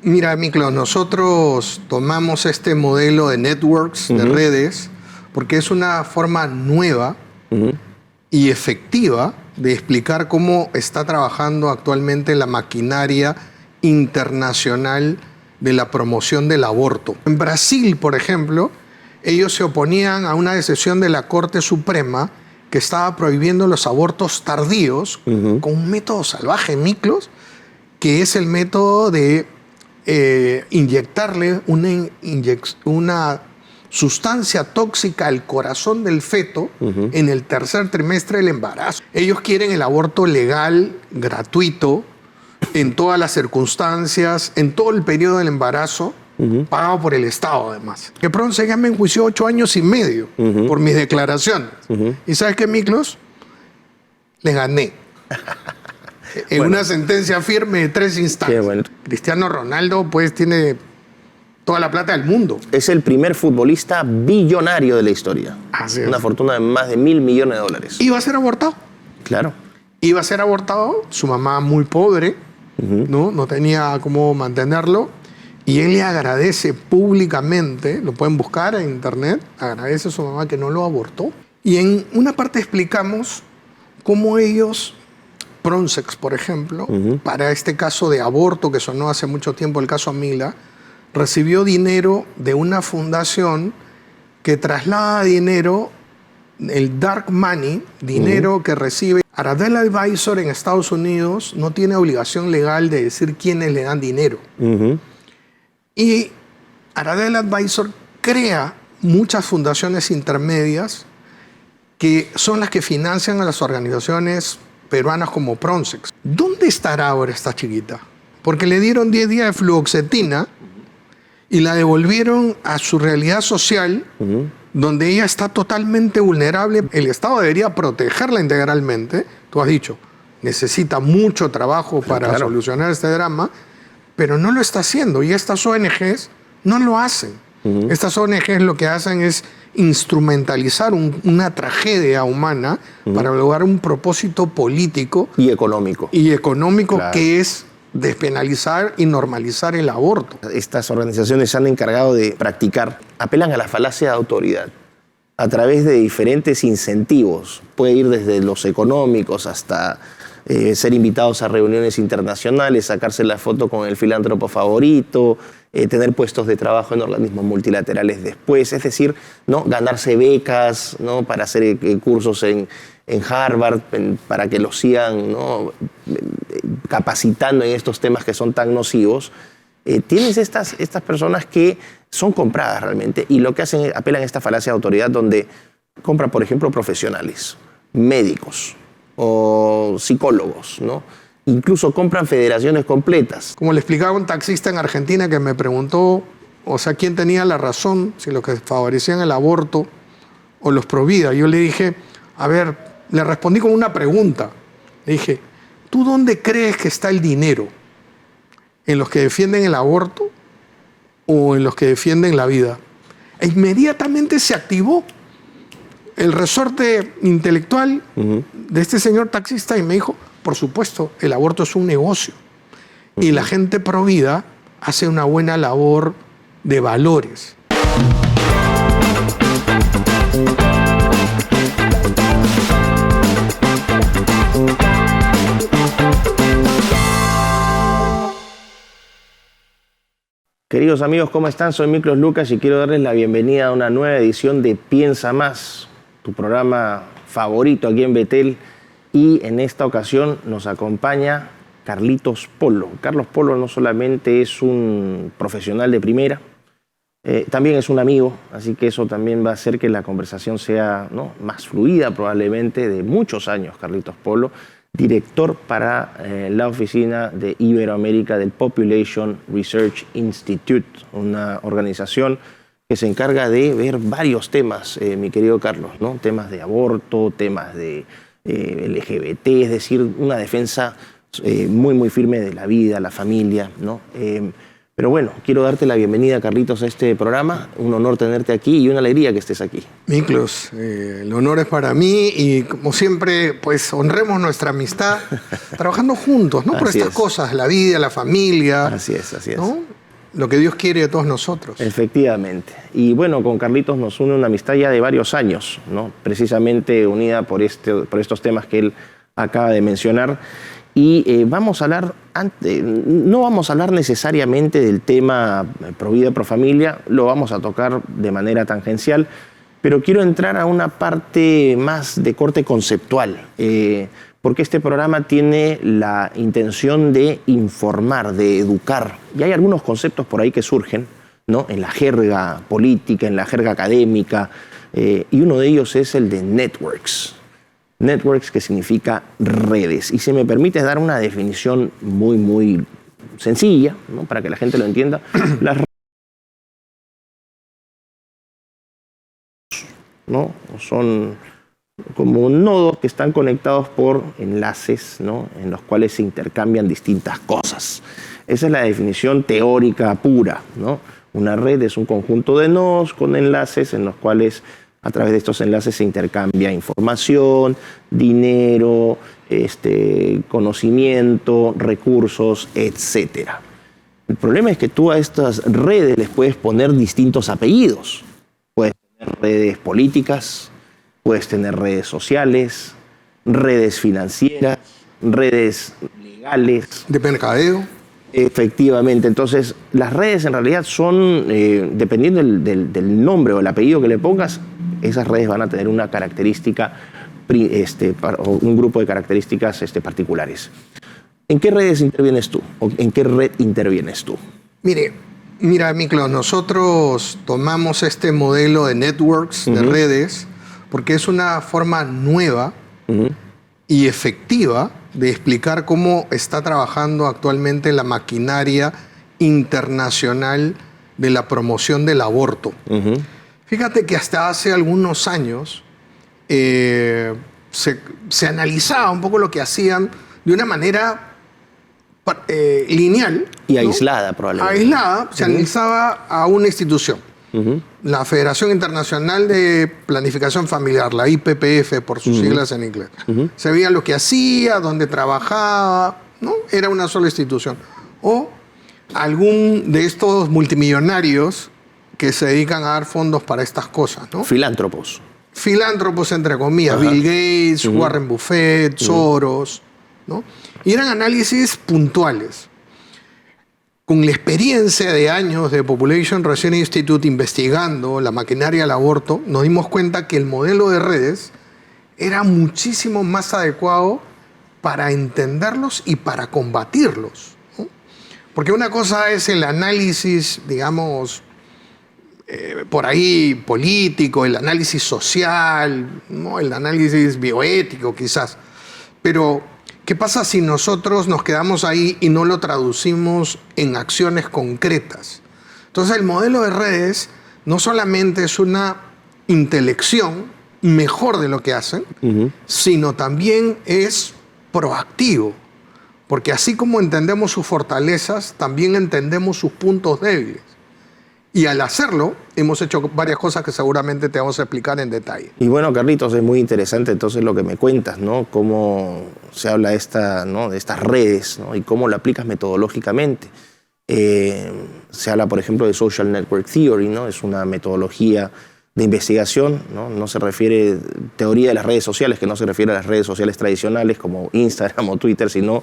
Mira, Miklo, nosotros tomamos este modelo de networks, de redes, porque es una forma nueva y efectiva de explicar cómo está trabajando actualmente la maquinaria internacional de la promoción del aborto. En Brasil, por ejemplo, ellos se oponían a una decisión de la Corte Suprema que estaba prohibiendo los abortos tardíos con un método salvaje, Miklos, que es el método de inyectarle una sustancia tóxica al corazón del feto en el tercer trimestre del embarazo. Ellos quieren el aborto legal, gratuito, en todas las circunstancias, en todo el periodo del embarazo, pagado por el Estado además. Que pronto se me enjuició 8 años y medio por mis declaraciones. ¿Y sabes qué, Miklos? Les gané. En una sentencia firme de 3 instancias. Bueno. Cristiano Ronaldo, pues, tiene toda la plata del mundo. Es el primer futbolista billonario de la historia. Así es. Una fortuna de más de $1.000 millones. Iba a ser abortado. Claro. Iba a ser abortado, su mamá muy pobre, no tenía cómo mantenerlo, y él le agradece públicamente, lo pueden buscar en internet, agradece a su mamá que no lo abortó. Y en una parte explicamos cómo ellos, Pronsex, por ejemplo, para este caso de aborto que sonó hace mucho tiempo, el caso Mila, recibió dinero de una fundación que traslada dinero, el dark money, dinero que recibe. Aradel Advisor en Estados Unidos no tiene obligación legal de decir quiénes le dan dinero. Y Aradel Advisor crea muchas fundaciones intermedias que son las que financian a las organizaciones peruanas como Pronsex. ¿Dónde estará ahora esta chiquita? Porque le dieron 10 días de fluoxetina y la devolvieron a su realidad social, donde ella está totalmente vulnerable. El Estado debería protegerla integralmente. Tú has dicho, necesita mucho trabajo para solucionar este drama, pero no lo está haciendo. Y estas ONGs no lo hacen. Estas ONGs lo que hacen es instrumentalizar una tragedia humana para lograr un propósito político y económico. Claro. Que es despenalizar y normalizar el aborto. Estas organizaciones se han encargado de practicar, apelan a la falacia de autoridad a través de diferentes incentivos. Puede ir desde los económicos hasta ser invitados a reuniones internacionales, sacarse la foto con el filántropo favorito, tener puestos de trabajo en organismos multilaterales después, es decir, ¿no? Ganarse becas, ¿no? Para hacer cursos en Harvard, para que los sigan, ¿no? Capacitando en estos temas que son tan nocivos. Tienes estas personas que son compradas realmente y lo que hacen es apelan a esta falacia de autoridad donde compran, por ejemplo, profesionales, médicos o psicólogos, ¿no? Incluso compran federaciones completas. Como le explicaba un taxista en Argentina que me preguntó, o sea, quién tenía la razón, si los que favorecían el aborto o los pro vida. Yo le dije, a ver, le respondí con una pregunta. Le dije, ¿tú dónde crees que está el dinero? ¿En los que defienden el aborto o en los que defienden la vida? E inmediatamente se activó el resorte intelectual de este señor taxista y me dijo, por supuesto, el aborto es un negocio. Y la gente pro vida hace una buena labor de valores. Queridos amigos, ¿cómo están? Soy Miklos Lucas y quiero darles la bienvenida a una nueva edición de Piensa Más, tu programa favorito aquí en Betel. Y en esta ocasión nos acompaña Carlitos Polo. Carlos Polo no solamente es un profesional de primera, también es un amigo, así que eso también va a hacer que la conversación sea, ¿no?, más fluida probablemente, de muchos años. Carlitos Polo, director para la oficina de Iberoamérica del Population Research Institute, una organización que se encarga de ver varios temas, mi querido Carlos, ¿no? Temas de aborto, temas de LGBT, es decir, una defensa muy, muy firme de la vida, la familia, ¿no? Pero bueno, quiero darte la bienvenida, Carlitos, a este programa. Un honor tenerte aquí y una alegría que estés aquí. Miklos, el honor es para mí y como siempre, pues honremos nuestra amistad trabajando juntos, ¿no? Por estas cosas, la vida, la familia. Así es, así es. ¿No? lo que Dios quiere de todos nosotros. Efectivamente. Y bueno, con Carlitos nos une una amistad ya de varios años, ¿no? Precisamente unida por estos temas que él acaba de mencionar. Y vamos a hablar, no vamos a hablar necesariamente del tema pro vida, pro familia, lo vamos a tocar de manera tangencial, pero quiero entrar a una parte más de corte conceptual, porque este programa tiene la intención de informar, de educar. Y hay algunos conceptos por ahí que surgen, ¿no? En la jerga política, en la jerga académica, y uno de ellos es el de networks. Networks, que significa redes. Y si me permite dar una definición muy, muy sencilla, ¿no? Para que la gente lo entienda, las redes, ¿no? Son como nodos que están conectados por enlaces, ¿no? En los cuales se intercambian distintas cosas. Esa es la definición teórica pura, ¿no? Una red es un conjunto de nodos con enlaces en los cuales a través de estos enlaces se intercambia información, dinero, conocimiento, recursos, etc. El problema es que tú a estas redes les puedes poner distintos apellidos. Puedes tener redes políticas, puedes tener redes sociales, redes financieras, redes legales. De mercadeo. Efectivamente, entonces las redes en realidad son, dependiendo del nombre o el apellido que le pongas, esas redes van a tener una característica, o un grupo de características particulares. ¿En qué redes intervienes tú? ¿O en qué red intervienes tú? Mira, Miklos, nosotros tomamos este modelo de networks, de redes, porque es una forma nueva y efectiva de explicar cómo está trabajando actualmente la maquinaria internacional de la promoción del aborto. Fíjate que hasta hace algunos años se analizaba un poco lo que hacían de una manera lineal. Y ¿no? Aislada, probablemente. Aislada, se analizaba a una institución. La Federación Internacional de Planificación Familiar, la IPPF por sus siglas en inglés. Se veía lo que hacía, dónde trabajaba, ¿no? Era una sola institución. O algún de estos multimillonarios que se dedican a dar fondos para estas cosas, ¿no? Filántropos. Filántropos, entre comillas. Bill Gates, Warren Buffett, Soros, ¿no? Y eran análisis puntuales. Con la experiencia de años de Population Research Institute investigando la maquinaria del aborto, nos dimos cuenta que el modelo de redes era muchísimo más adecuado para entenderlos y para combatirlos, ¿no? Porque una cosa es el análisis, digamos, por ahí político, el análisis social, ¿no? El análisis bioético quizás, pero ¿qué pasa si nosotros nos quedamos ahí y no lo traducimos en acciones concretas? Entonces el modelo de redes no solamente es una intelección mejor de lo que hacen, sino también es proactivo. Porque así como entendemos sus fortalezas, también entendemos sus puntos débiles. Y al hacerlo, hemos hecho varias cosas que seguramente te vamos a explicar en detalle. Y bueno, Carlitos, es muy interesante entonces lo que me cuentas, ¿no? Cómo se habla de estas redes, ¿no? Y cómo lo aplicas metodológicamente. Se habla, por ejemplo, de Social Network Theory, ¿no? Es una metodología de investigación, ¿no? No se refiere, teoría de las redes sociales, que no se refiere a las redes sociales tradicionales como Instagram o Twitter, sino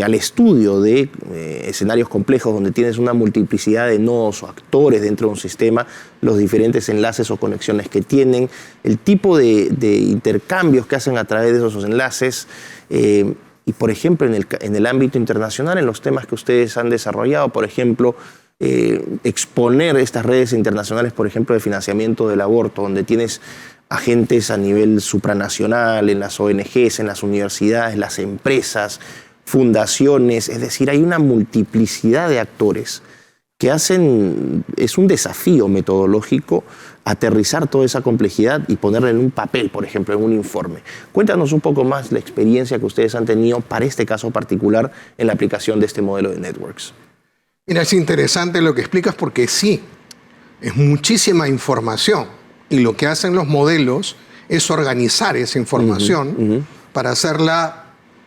al estudio de escenarios complejos donde tienes una multiplicidad de nodos o actores dentro de un sistema, los diferentes enlaces o conexiones que tienen, el tipo de intercambios que hacen a través de esos enlaces, y por ejemplo en el ámbito internacional, en los temas que ustedes han desarrollado, por ejemplo, exponer estas redes internacionales, por ejemplo, de financiamiento del aborto, donde tienes agentes a nivel supranacional, en las ONGs, en las universidades, las empresas, fundaciones, es decir, hay una multiplicidad de actores que hacen, es un desafío metodológico aterrizar toda esa complejidad y ponerla en un papel, por ejemplo, en un informe. Cuéntanos un poco más la experiencia que ustedes han tenido para este caso particular en la aplicación de este modelo de networks. Mira, es interesante lo que explicas porque sí, es muchísima información y lo que hacen los modelos es organizar esa información para hacerla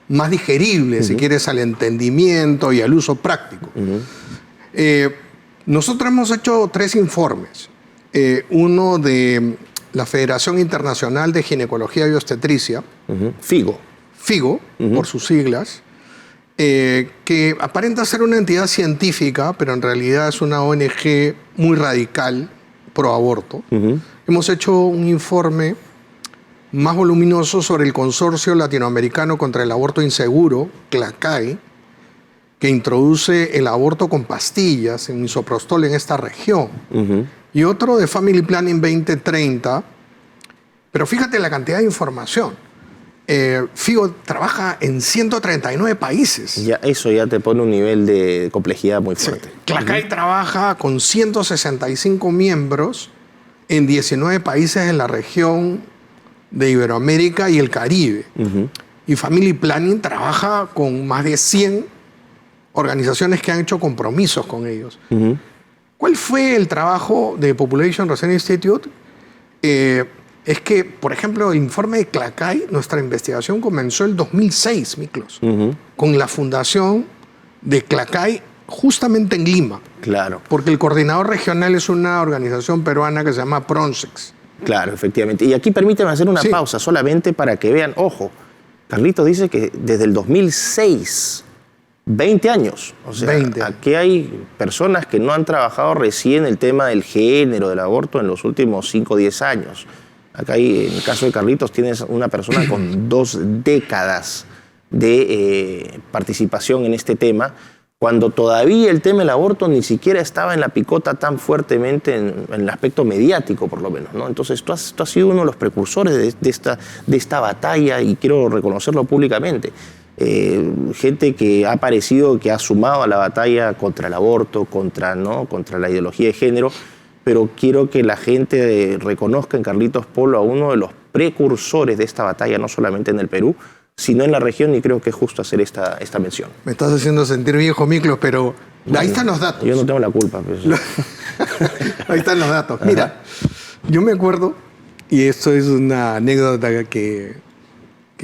más digerible, si quieres, al entendimiento y al uso práctico. Nosotros hemos hecho 3 informes. Uno de la Federación Internacional de Ginecología y Obstetricia. FIGO. FIGO, por sus siglas, que aparenta ser una entidad científica, pero en realidad es una ONG muy radical pro aborto. Hemos hecho un informe más voluminoso sobre el Consorcio Latinoamericano contra el Aborto Inseguro, CLACAI, que introduce el aborto con pastillas en misoprostol en esta región. Y otro de Family Planning 2030. Pero fíjate la cantidad de información. FIGO trabaja en 139 países. Ya, eso ya te pone un nivel de complejidad muy fuerte. Sí. CLACAI trabaja con 165 miembros en 19 países en la región de Iberoamérica y el Caribe. Y Family Planning trabaja con más de 100 organizaciones que han hecho compromisos con ellos. ¿Cuál fue el trabajo de Population Research Institute? Es que, por ejemplo, el informe de CLACAI, nuestra investigación comenzó el 2006, Miklos, con la fundación de CLACAI justamente en Lima. Claro. Porque el coordinador regional es una organización peruana que se llama PRONSEX. Claro, efectivamente. Y aquí permíteme hacer una pausa solamente para que vean, ojo, Carlitos dice que desde el 2006, 20 años. O sea, 20. Aquí hay personas que no han trabajado recién el tema del género, del aborto en los últimos 5 o 10 años. Acá hay, en el caso de Carlitos, tienes una persona con 2 décadas de participación en este tema, cuando todavía el tema del aborto ni siquiera estaba en la picota tan fuertemente en el aspecto mediático, por lo menos, ¿no? Entonces tú has sido uno de los precursores de esta batalla, y quiero reconocerlo públicamente. Gente que ha aparecido, que ha sumado a la batalla contra el aborto, contra la ideología de género, pero quiero que la gente reconozca en Carlitos Polo a uno de los precursores de esta batalla, no solamente en el Perú, sino en la región, y creo que es justo hacer esta mención. Me estás haciendo sentir viejo, Miklos, pero ahí están los datos. Yo no tengo la culpa. Pues. Ahí están los datos. Mira, yo me acuerdo, y esto es una anécdota que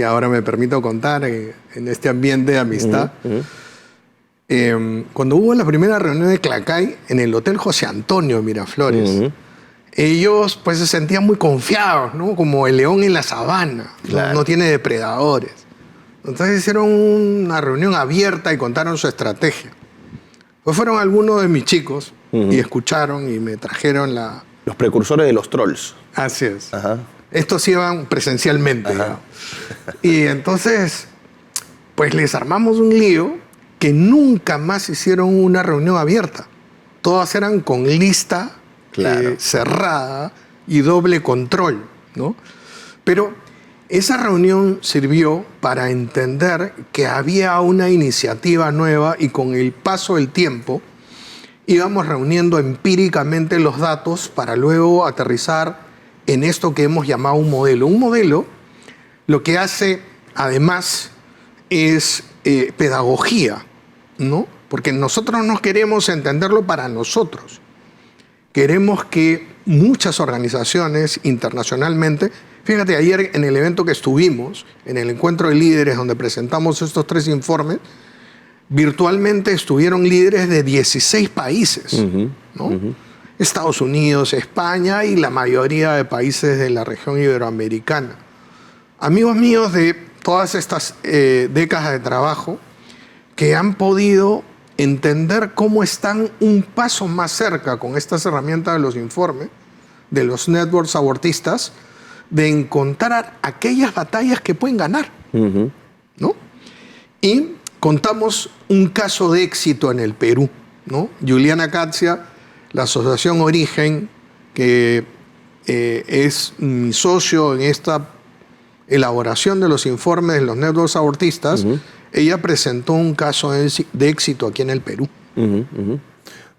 ahora me permito contar en este ambiente de amistad. Cuando hubo la primera reunión de CLACAI en el Hotel José Antonio Miraflores, ellos pues se sentían muy confiados, ¿no? Como el león en la sabana, Claro. no tiene depredadores. Entonces hicieron una reunión abierta y contaron su estrategia. Pues fueron algunos de mis chicos y escucharon y me trajeron la... Los precursores de los trolls. Así es. Ajá. Estos iban presencialmente. Ajá. Y entonces, pues les armamos un lío que nunca más hicieron una reunión abierta. Todas eran con lista cerrada y doble control, ¿no? Pero esa reunión sirvió para entender que había una iniciativa nueva, y con el paso del tiempo íbamos reuniendo empíricamente los datos para luego aterrizar en esto que hemos llamado un modelo. Un modelo lo que hace además es pedagogía, ¿no? Porque nosotros no queremos entenderlo para nosotros. Queremos que muchas organizaciones internacionalmente, fíjate, ayer en el evento que estuvimos, en el encuentro de líderes donde presentamos estos 3 informes, virtualmente estuvieron líderes de 16 países, ¿no? Estados Unidos, España y la mayoría de países de la región iberoamericana. Amigos míos de todas estas décadas de trabajo que han podido entender cómo están un paso más cerca con estas herramientas de los informes, de los networks abortistas, de encontrar aquellas batallas que pueden ganar, ¿no? Y contamos un caso de éxito en el Perú, ¿no? Juliana Catzia, la Asociación Origen, que es mi socio en esta elaboración de los informes de los networks abortistas, ella presentó un caso de éxito aquí en el Perú.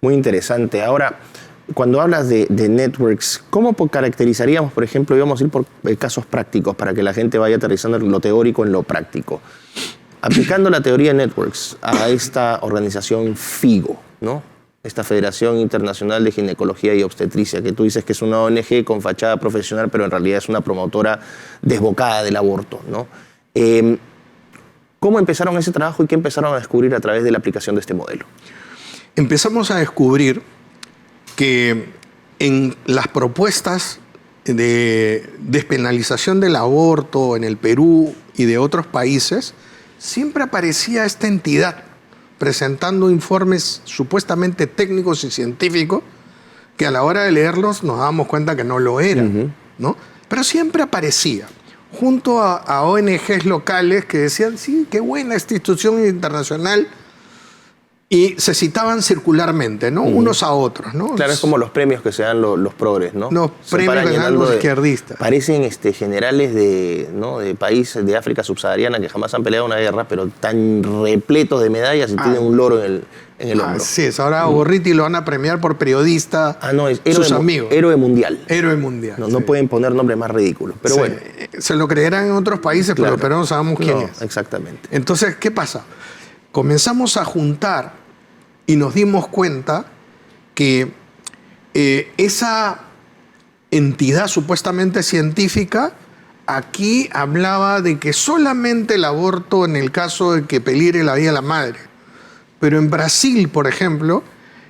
Muy interesante. Ahora, cuando hablas de networks, ¿cómo caracterizaríamos, por ejemplo, íbamos a ir por casos prácticos para que la gente vaya aterrizando lo teórico en lo práctico? Aplicando la teoría de networks a esta organización FIGO, ¿no? Esta Federación Internacional de Ginecología y Obstetricia, que tú dices que es una ONG con fachada profesional, pero en realidad es una promotora desbocada del aborto, ¿no? ¿Cómo empezaron ese trabajo y qué empezaron a descubrir a través de la aplicación de este modelo? Empezamos a descubrir que en las propuestas de despenalización del aborto en el Perú y de otros países, siempre aparecía esta entidad presentando informes supuestamente técnicos y científicos que a la hora de leerlos nos dábamos cuenta que no lo eran, ¿no? Pero siempre aparecía, junto a ONGs locales que decían, sí, qué buena esta institución internacional, y se citaban circularmente, ¿no? Unos a otros, ¿no? Claro, es como los premios que se dan los progres, ¿no? Los premios que se dan los izquierdistas. Parecen generales de países de África subsahariana que jamás han peleado una guerra, pero tan repletos de medallas y tienen un loro en el hombro. Así es, ahora a Gorriti lo van a premiar por periodista, no, es sus amigos. Héroe mundial. Héroe mundial. No pueden poner nombres más ridículos, pero bueno. Se lo creerán en otros países, claro, pero no sabemos quién es. Exactamente. Entonces, ¿qué pasa? Comenzamos a juntar y nos dimos cuenta que esa entidad supuestamente científica aquí hablaba de que solamente el aborto en el caso de que peligre la vida de la madre. Pero en Brasil, por ejemplo,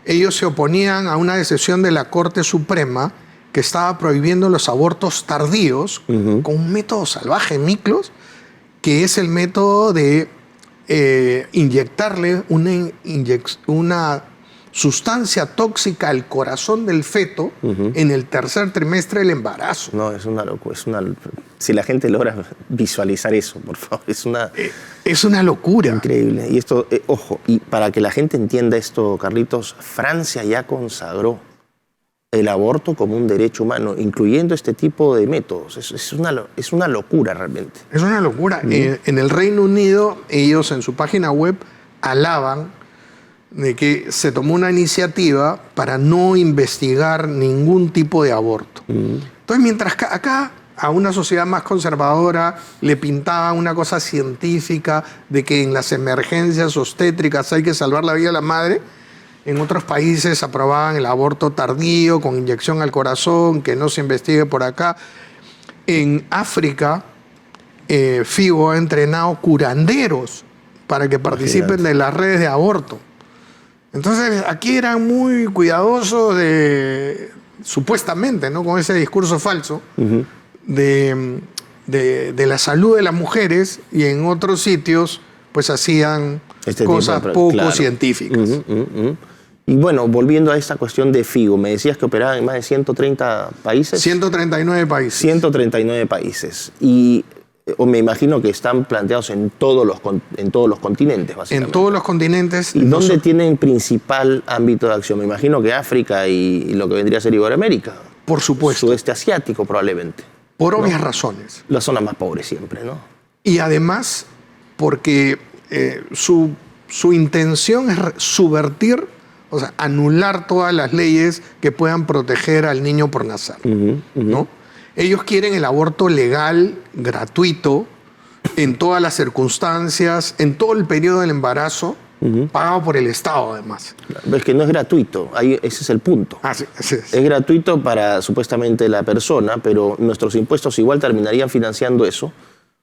ellos se oponían a una decisión de la Corte Suprema que estaba prohibiendo los abortos tardíos con un método salvaje, Miklos, que es el método de inyectarle una sustancia tóxica al corazón del feto en el tercer trimestre del embarazo. No, es una locura. Si la gente logra visualizar eso, por favor, es una locura. Increíble. Y esto, ojo, y para que la gente entienda esto, Carlitos, Francia ya consagró el aborto como un derecho humano, incluyendo este tipo de métodos. Es una locura realmente. Es una locura. En el Reino Unido, ellos en su página web alaban de que se tomó una iniciativa para no investigar ningún tipo de aborto. Entonces, mientras acá a una sociedad más conservadora le pintaba una cosa científica de que en las emergencias obstétricas hay que salvar la vida de la madre, en otros países aprobaban el aborto tardío con inyección al corazón, que no se investigue por acá. En África, FIGO ha entrenado curanderos para que participen de las redes de aborto. Entonces, aquí eran muy cuidadosos supuestamente, ¿no? Con ese discurso falso de la salud de las mujeres, y en otros sitios pues hacían cosas poco científicas. Y bueno, volviendo a esta cuestión de FIGO, me decías que operaban en más de 130 países. 139 países. 139 países. Y me imagino que están planteados en todos los continentes, básicamente. En todos los continentes. ¿Y dónde tienen principal ámbito de acción? Me imagino que África y lo que vendría a ser Iberoamérica. Por supuesto. Sudeste asiático, probablemente. Por obvias razones. La zona más pobre siempre, ¿no? Y además, porque su intención es subvertir, o sea, anular todas las leyes que puedan proteger al niño por nacer, ¿no? Ellos quieren el aborto legal, gratuito, en todas las circunstancias, en todo el periodo del embarazo, pagado por el Estado, además. Es que no es gratuito, ese es el punto. Sí. Es gratuito para supuestamente la persona, pero nuestros impuestos igual terminarían financiando eso,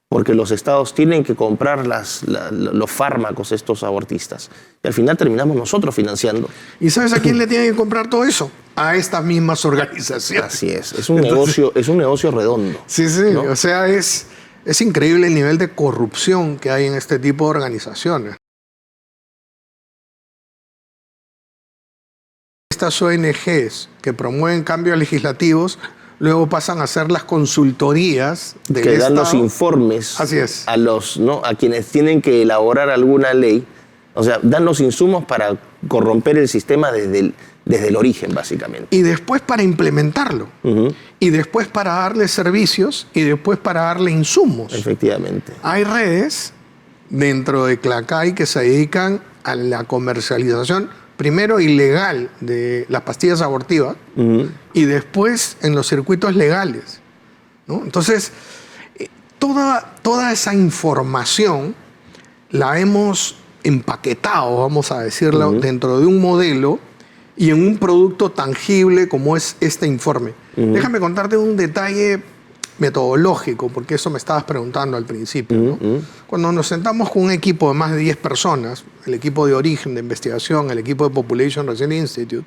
porque los estados tienen que comprar los fármacos estos abortistas. Y al final terminamos nosotros financiando. ¿Y sabes a quién le tienen que comprar todo eso? A estas mismas organizaciones. Así es. Es un negocio redondo. Sí. ¿No? O sea, es increíble el nivel de corrupción que hay en este tipo de organizaciones. Estas ONGs que promueven cambios legislativos luego pasan a hacer las consultorías del que dan Estado. Los informes. Así es. A quienes tienen que elaborar alguna ley. O sea, dan los insumos para corromper el sistema desde el origen, básicamente. Y después para implementarlo. Y después para darle servicios. Y después para darle insumos. Efectivamente. Hay redes dentro de Clacay que se dedican a la comercialización, primero ilegal, de las pastillas abortivas, y después en los circuitos legales, ¿no? Entonces, toda esa información la hemos empaquetado, vamos a decirlo, dentro de un modelo y en un producto tangible como es este informe. Déjame contarte un detalle metodológico, porque eso me estabas preguntando al principio, ¿no? Cuando nos sentamos con un equipo de más de 10 personas, el equipo de origen de investigación, el equipo de Population Research Institute,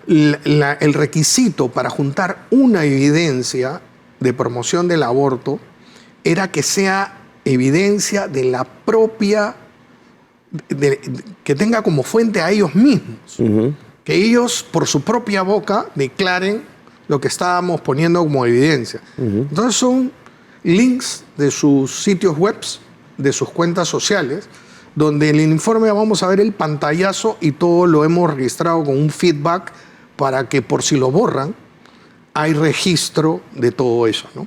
el requisito para juntar una evidencia de promoción del aborto era que sea evidencia de la propia, que tenga como fuente a ellos mismos. Que ellos por su propia boca declaren lo que estábamos poniendo como evidencia. Entonces son links de sus sitios web, de sus cuentas sociales, donde en el informe vamos a ver el pantallazo y todo lo hemos registrado con un feedback para que por si lo borran, hay registro de todo eso, ¿no?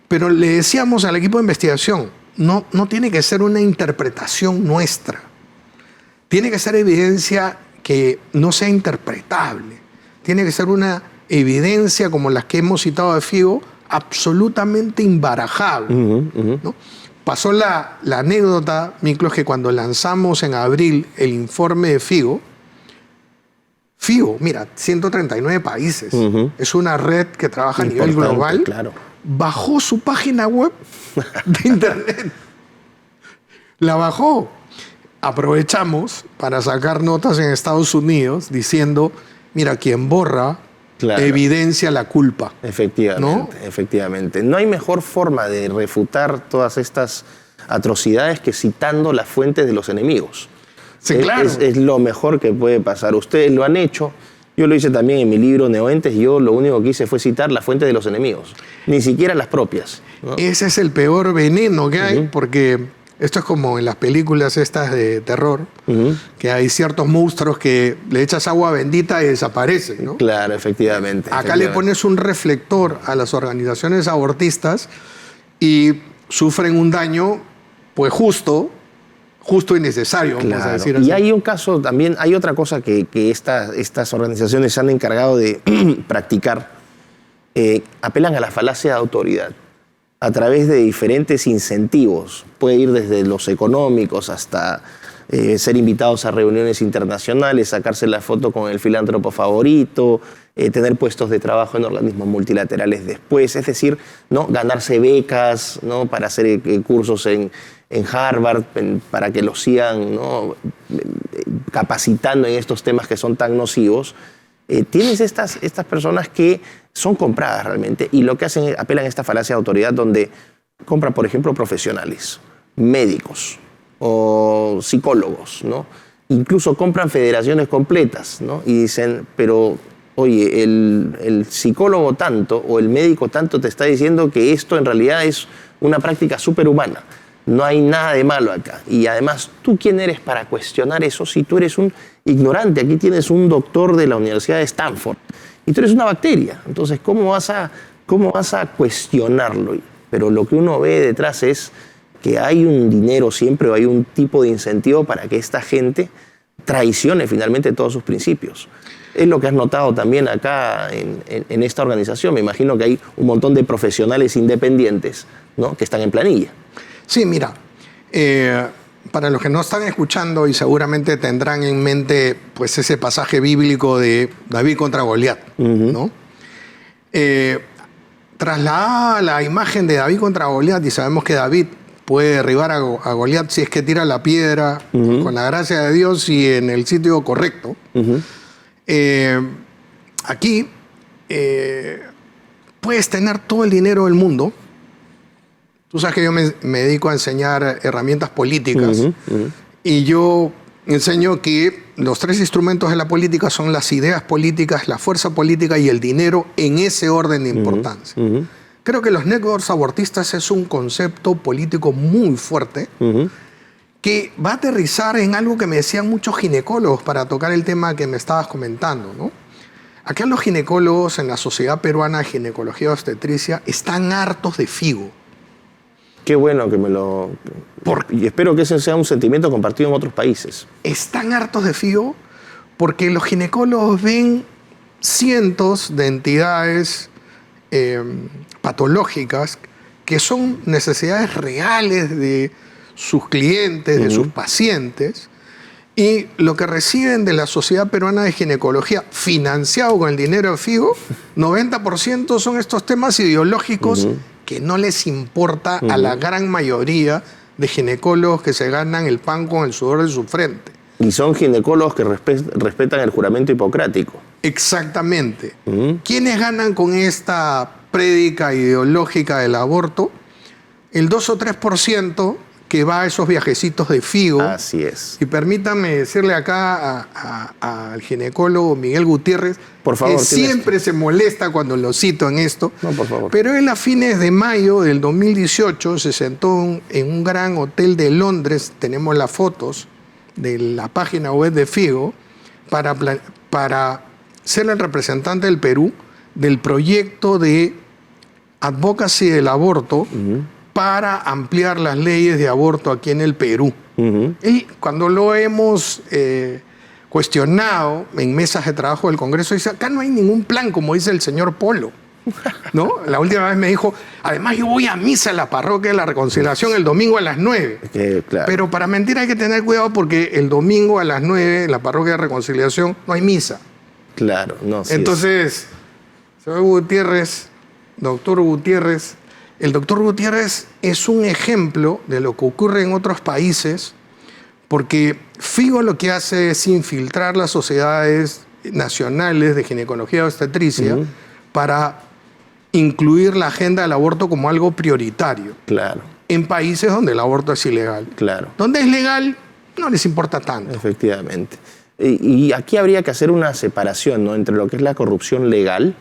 Pero le decíamos al equipo de investigación, no tiene que ser una interpretación nuestra, tiene que ser evidencia que no sea interpretable, tiene que ser una evidencia como las que hemos citado de Figo, absolutamente imbarajable, ¿no? Pasó la anécdota, Miklos, que cuando lanzamos en abril el informe de Figo, mira, 139 países, es una red que trabaja a nivel global, claro. Bajó su página web de internet, la bajó. Aprovechamos para sacar notas en Estados Unidos diciendo, mira, quien borra Claro. evidencia la culpa. Efectivamente, ¿no? efectivamente. No hay mejor forma de refutar todas estas atrocidades que citando las fuentes de los enemigos. Sí, claro. Es lo mejor que puede pasar. Ustedes lo han hecho. Yo lo hice también en mi libro Neoentes. Yo lo único que hice fue citar las fuentes de los enemigos, ni siquiera las propias, ¿no? Ese es el peor veneno que hay, porque esto es como en las películas estas de terror, que hay ciertos monstruos que le echas agua bendita y desaparecen, ¿no? Claro, efectivamente. Acá le pones un reflector a las organizaciones abortistas y sufren un daño, pues justo y necesario, vamos a decir así. Y hay un caso también, hay otra cosa que estas organizaciones se han encargado de practicar. Apelan a la falacia de autoridad a través de diferentes incentivos. Puede ir desde los económicos hasta ser invitados a reuniones internacionales, sacarse la foto con el filántropo favorito, tener puestos de trabajo en organismos multilaterales después, es decir, ¿no? Ganarse becas, ¿no? Para hacer cursos en Harvard, para que los sigan, ¿no? Capacitando en estos temas que son tan nocivos. Tienes estas personas que son compradas realmente y lo que hacen es apelan a esta falacia de autoridad donde compran, por ejemplo, profesionales, médicos o psicólogos, ¿no? Incluso compran federaciones completas, ¿no? Y dicen, pero oye, el psicólogo tanto o el médico tanto te está diciendo que esto en realidad es una práctica superhumana. No hay nada de malo acá. Y además, ¿tú quién eres para cuestionar eso si tú eres un ignorante? Aquí tienes un doctor de la Universidad de Stanford y tú eres una bacteria. Entonces, ¿cómo vas a cuestionarlo? Pero lo que uno ve detrás es que hay un dinero siempre o hay un tipo de incentivo para que esta gente traicione finalmente todos sus principios. Es lo que has notado también acá en esta organización. Me imagino que hay un montón de profesionales independientes, ¿no? Que están en planilla. Sí, mira, para los que no están escuchando y seguramente tendrán en mente pues ese pasaje bíblico de David contra Goliat, ¿no? Trasladada la imagen de David contra Goliat, y sabemos que David puede derribar a Goliat si es que tira la piedra con la gracia de Dios y en el sitio correcto. Aquí puedes tener todo el dinero del mundo. Tú sabes que yo me dedico a enseñar herramientas políticas y yo enseño que los tres instrumentos de la política son las ideas políticas, la fuerza política y el dinero en ese orden de importancia. Creo que los networks abortistas es un concepto político muy fuerte que va a aterrizar en algo que me decían muchos ginecólogos para tocar el tema que me estabas comentando, ¿no? Acá los ginecólogos en la Sociedad Peruana de Ginecología y Obstetricia están hartos de Figo. Qué bueno que me lo... Y espero que ese sea un sentimiento compartido en otros países. Están hartos de Figo porque los ginecólogos ven cientos de entidades patológicas que son necesidades reales de sus clientes, de sus pacientes, y lo que reciben de la Sociedad Peruana de Ginecología, financiado con el dinero de Figo, 90% son estos temas ideológicos que no les importa a la gran mayoría de ginecólogos que se ganan el pan con el sudor de su frente. Y son ginecólogos que respetan el juramento hipocrático. Exactamente. ¿Quiénes ganan con esta prédica ideológica del aborto? El 2 o 3% que va a esos viajecitos de Figo. Así es. Y permítanme decirle acá al ginecólogo Miguel Gutiérrez, por favor, que siempre se molesta cuando lo cito en esto. No, por favor. Pero él a fines de mayo del 2018 se sentó en un gran hotel de Londres, tenemos las fotos de la página web de Figo, para ser el representante del Perú del proyecto de advocacy del aborto, para ampliar las leyes de aborto aquí en el Perú. Y cuando lo hemos cuestionado en mesas de trabajo del Congreso, dice, acá no hay ningún plan, como dice el señor Polo, ¿no? La última vez me dijo, además yo voy a misa en la parroquia de la Reconciliación el domingo a las 9. Claro. Pero para mentir hay que tener cuidado porque el domingo a las 9 en la parroquia de Reconciliación no hay misa. Claro, no sé. Entonces, señor Gutiérrez, doctor Gutiérrez, el doctor Gutiérrez es un ejemplo de lo que ocurre en otros países, porque Figo lo que hace es infiltrar las sociedades nacionales de ginecología y obstetricia para incluir la agenda del aborto como algo prioritario. Claro. En países donde el aborto es ilegal. Claro. Donde es legal, no les importa tanto. Efectivamente. Y aquí habría que hacer una separación, ¿no?, entre lo que es la corrupción legal,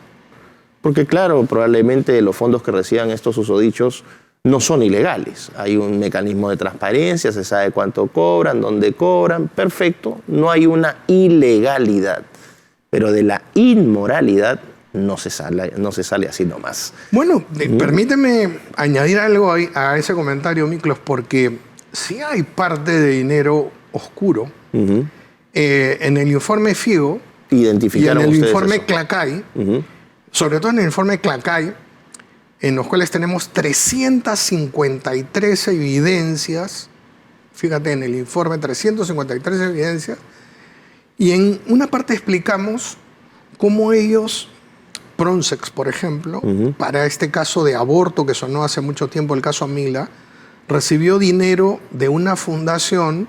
porque claro, probablemente los fondos que reciban estos susodichos no son ilegales. Hay un mecanismo de transparencia, se sabe cuánto cobran, dónde cobran, perfecto. No hay una ilegalidad, pero de la inmoralidad no se sale así nomás. Bueno, permíteme añadir algo a ese comentario, Miklos, porque sí hay parte de dinero oscuro. En el informe Figo y en el informe Clacay, sobre todo en el informe Clacay, en los cuales tenemos 353 evidencias, fíjate, en el informe 353 evidencias, y en una parte explicamos cómo ellos, Pronsex, por ejemplo, para este caso de aborto que sonó hace mucho tiempo, el caso Mila, recibió dinero de una fundación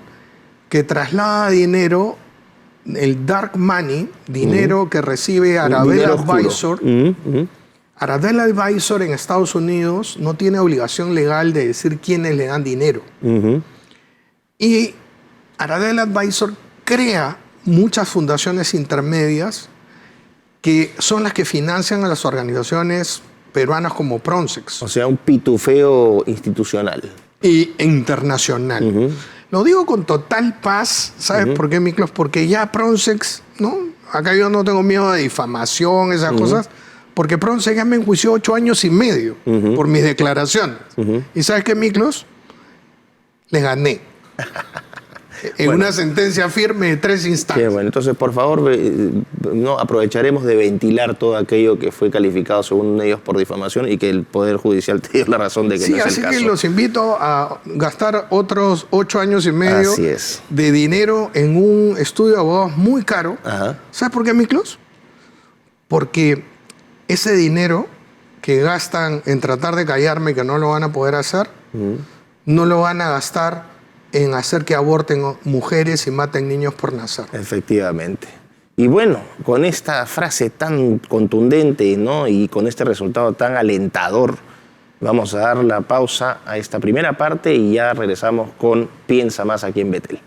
que traslada dinero, el dark money, dinero que recibe Arabella Advisor. Arabella Advisor en Estados Unidos no tiene obligación legal de decir quiénes le dan dinero. Y Arabella Advisor crea muchas fundaciones intermedias que son las que financian a las organizaciones peruanas como Pronsex. O sea, un pitufeo institucional. E internacional. Lo digo con total paz, ¿sabes por qué, Miklos? Porque ya Pronsex, ¿no? Acá yo no tengo miedo de difamación, esas cosas, porque Pronsex ya me enjuició 8 años y medio por mis declaraciones. ¿Y sabes qué, Miklos? Le gané. En una sentencia firme de 3 instancias. Qué bueno. Entonces, por favor, no aprovecharemos de ventilar todo aquello que fue calificado según ellos por difamación y que el Poder Judicial te dio la razón de que no es el caso. Sí, así que los invito a gastar otros 8 años y medio de dinero en un estudio de abogados muy caro. ¿Sabes por qué, Miklos? Porque ese dinero que gastan en tratar de callarme, que no lo van a poder hacer, no lo van a gastar en hacer que aborten mujeres y maten niños por nacer. Efectivamente. Y bueno, con esta frase tan contundente, ¿no?, y con este resultado tan alentador, vamos a dar la pausa a esta primera parte y ya regresamos con Piensa Más aquí en Betel.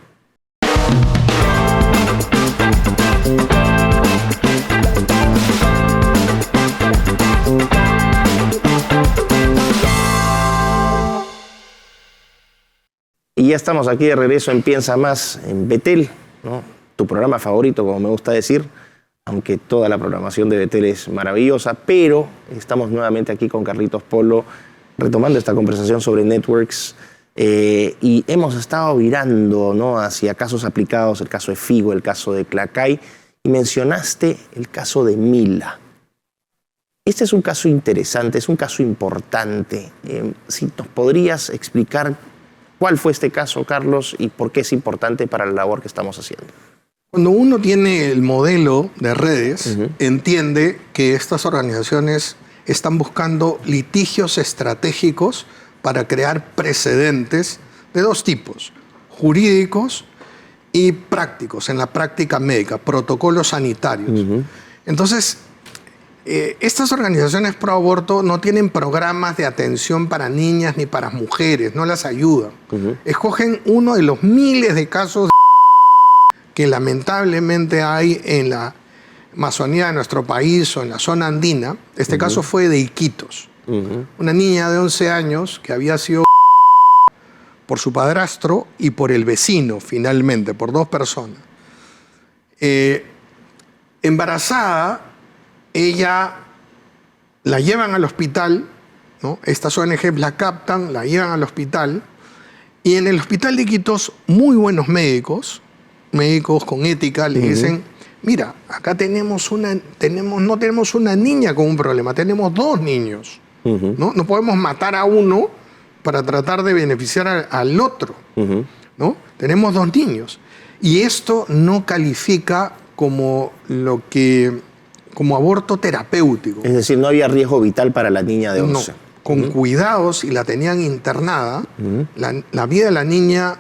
Y ya estamos aquí de regreso en Piensa Más en Betel, ¿no?, tu programa favorito, como me gusta decir, aunque toda la programación de Betel es maravillosa, pero estamos nuevamente aquí con Carlitos Polo, retomando esta conversación sobre networks, y hemos estado virando, ¿no?, hacia casos aplicados, el caso de Figo, el caso de Clacay, y mencionaste el caso de Mila. Este es un caso interesante, es un caso importante. Si nos podrías explicar cuál fue este caso, Carlos, y por qué es importante para la labor que estamos haciendo. Cuando uno tiene el modelo de redes, entiende que estas organizaciones están buscando litigios estratégicos para crear precedentes de 2 tipos: jurídicos y prácticos, en la práctica médica, protocolos sanitarios. Entonces, estas organizaciones pro aborto no tienen programas de atención para niñas ni para mujeres, no las ayudan. Escogen uno de los miles de casos que lamentablemente hay en la Amazonía de nuestro país o en la zona andina. Este caso fue de Iquitos. Una niña de 11 años que había sido por su padrastro y por el vecino, finalmente, por 2 personas. Embarazada, ella la llevan al hospital, ¿no? Estas ONGs la captan, la llevan al hospital, y en el hospital de Iquitos, muy buenos médicos con ética, le dicen, mira, acá no tenemos una niña con un problema, tenemos 2 niños. ¿No? No podemos matar a uno para tratar de beneficiar al otro. ¿No? Tenemos 2 niños. Y esto no califica como aborto terapéutico. Es decir, no había riesgo vital para la niña de 11. No, con cuidados, y la tenían internada, la vida de la niña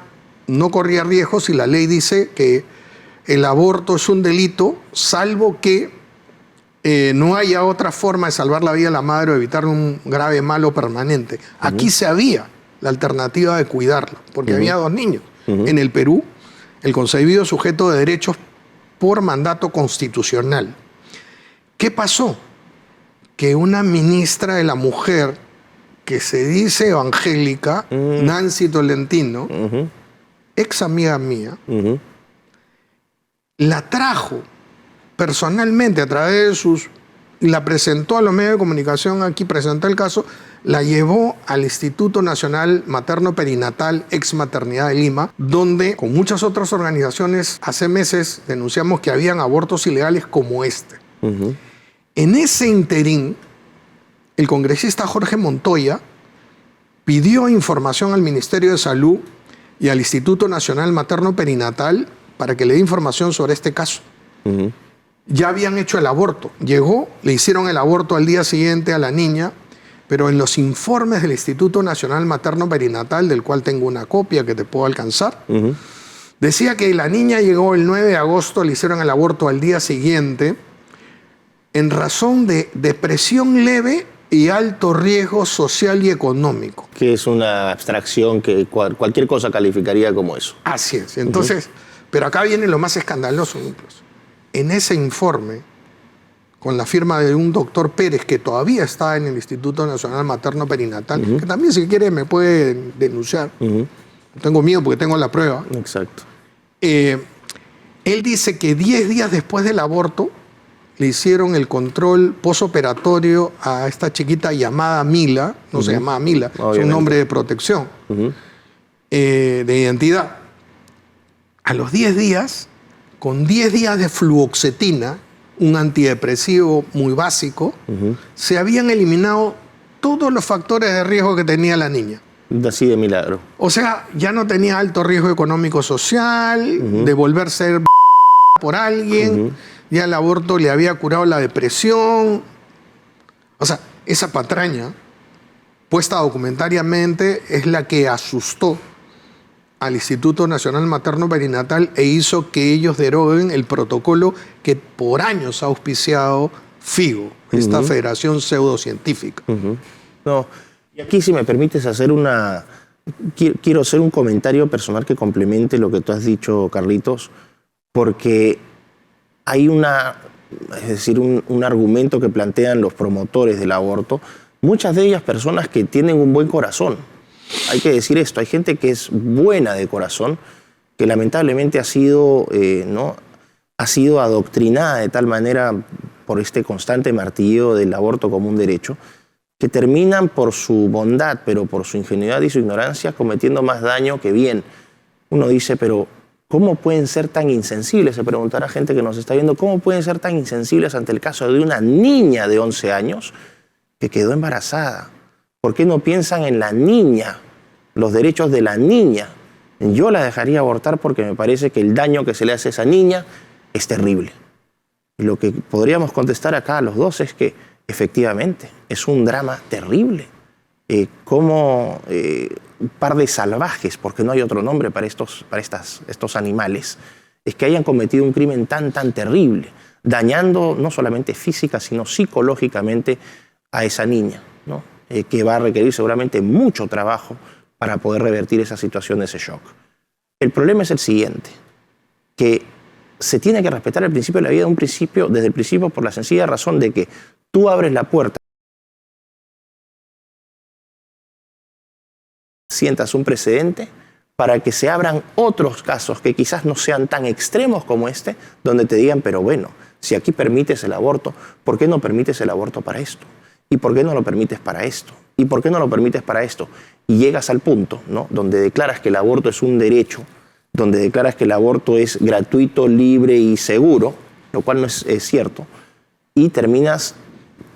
no corría riesgos, y la ley dice que el aborto es un delito, salvo que no haya otra forma de salvar la vida de la madre o evitar un grave mal o permanente. Aquí se había la alternativa de cuidarlo, porque había 2 niños. En el Perú, el concebido sujeto de derechos por mandato constitucional. ¿Qué pasó? Que una ministra de la mujer que se dice evangélica, Nancy Tolentino, ex amiga mía, la trajo personalmente a través de y la presentó a los medios de comunicación, aquí presentó el caso, la llevó al Instituto Nacional Materno Perinatal Ex Maternidad de Lima, donde con muchas otras organizaciones hace meses denunciamos que habían abortos ilegales como este. En ese interín, el congresista Jorge Montoya pidió información al Ministerio de Salud y al Instituto Nacional Materno Perinatal para que le dé información sobre este caso. Ya habían hecho el aborto. Llegó, le hicieron el aborto al día siguiente a la niña, pero en los informes del Instituto Nacional Materno Perinatal, del cual tengo una copia que te puedo alcanzar, decía que la niña llegó el 9 de agosto, le hicieron el aborto al día siguiente, en razón de depresión leve y alto riesgo social y económico. Que es una abstracción que cualquier cosa calificaría como eso. Así es. Entonces, pero acá viene lo más escandaloso incluso. En ese informe, con la firma de un doctor Pérez, que todavía está en el Instituto Nacional Materno Perinatal, que también, si quiere, me puede denunciar. No tengo miedo porque tengo la prueba. Exacto. Él dice que 10 días después del aborto le hicieron el control posoperatorio a esta chiquita llamada Mila, no se llamaba Mila, es un nombre de protección, de identidad. A los 10 días, con 10 días de fluoxetina, un antidepresivo muy básico, se habían eliminado todos los factores de riesgo que tenía la niña. Así de milagro. O sea, ya no tenía alto riesgo económico-social, de volverse por alguien, ya el aborto le había curado la depresión. O sea, esa patraña, puesta documentariamente, es la que asustó al Instituto Nacional Materno Perinatal e hizo que ellos deroguen el protocolo que por años ha auspiciado FIGO, esta Federación Pseudocientífica. No, y aquí, si me permites hacer quiero hacer un comentario personal que complemente lo que tú has dicho, Carlitos, porque hay un argumento que plantean los promotores del aborto, muchas de ellas personas que tienen un buen corazón. Hay que decir esto, hay gente que es buena de corazón, que lamentablemente ha sido adoctrinada de tal manera por este constante martillo del aborto como un derecho, que terminan por su bondad, pero por su ingenuidad y su ignorancia, cometiendo más daño que bien. Uno dice, pero ¿cómo pueden ser tan insensibles? Se preguntará gente que nos está viendo, ¿cómo pueden ser tan insensibles ante el caso de una niña de 11 años que quedó embarazada? ¿Por qué no piensan en la niña, los derechos de la niña? Yo la dejaría abortar porque me parece que el daño que se le hace a esa niña es terrible. Y lo que podríamos contestar acá a los dos es que efectivamente es un drama terrible. cómo un par de salvajes, porque no hay otro nombre para estos animales, es que hayan cometido un crimen tan terrible, dañando no solamente física, sino psicológicamente a esa niña, ¿no? Que va a requerir seguramente mucho trabajo para poder revertir esa situación, ese shock. El problema es el siguiente, que se tiene que respetar el principio de la vida desde el principio, por la sencilla razón de que tú abres la puerta, sientas un precedente para que se abran otros casos que quizás no sean tan extremos como este, donde te digan, pero bueno, si aquí permites el aborto, ¿por qué no permites el aborto para esto? ¿Y por qué no lo permites para esto? ¿Y por qué no lo permites para esto? Y llegas al punto, ¿no?, donde declaras que el aborto es un derecho, donde declaras que el aborto es gratuito, libre y seguro, lo cual no es cierto, y terminas